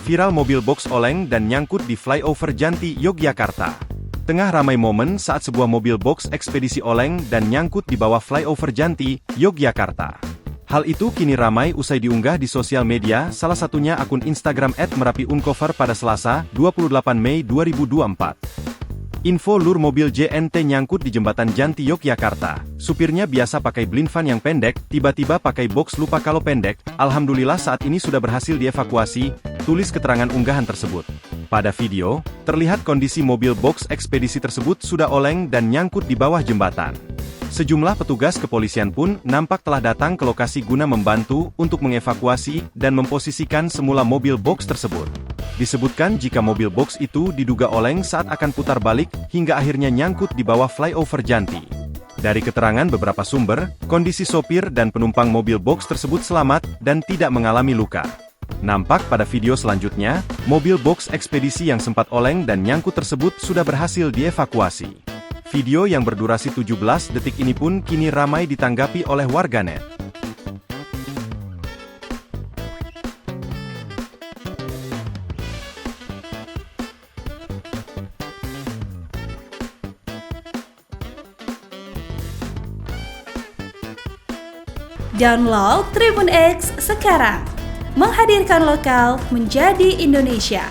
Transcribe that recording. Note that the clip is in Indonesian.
Viral mobil box oleng dan nyangkut di flyover Janti, Yogyakarta. Tengah ramai momen saat sebuah mobil box ekspedisi oleng dan nyangkut di bawah flyover Janti, Yogyakarta. Hal itu kini ramai usai diunggah di sosial media, salah satunya akun Instagram @merapiuncover pada Selasa, 28 Mei 2024. Info lur mobil JNT nyangkut di jembatan Janti, Yogyakarta. Supirnya biasa pakai blinvan yang pendek, tiba-tiba pakai box lupa kalau pendek. Alhamdulillah saat ini sudah berhasil dievakuasi, tulis keterangan unggahan tersebut. Pada video, terlihat kondisi mobil box ekspedisi tersebut sudah oleng dan nyangkut di bawah jembatan. Sejumlah petugas kepolisian pun nampak telah datang ke lokasi guna membantu untuk mengevakuasi dan memposisikan semula mobil box tersebut. Disebutkan jika mobil box itu diduga oleng saat akan putar balik, hingga akhirnya nyangkut di bawah flyover Janti. Dari keterangan beberapa sumber, kondisi sopir dan penumpang mobil box tersebut selamat dan tidak mengalami luka. Nampak pada video selanjutnya, mobil box ekspedisi yang sempat oleng dan nyangkut tersebut sudah berhasil dievakuasi. Video yang berdurasi 17 detik ini pun kini ramai ditanggapi oleh warganet. Download Tribun X sekarang, menghadirkan lokal menjadi Indonesia.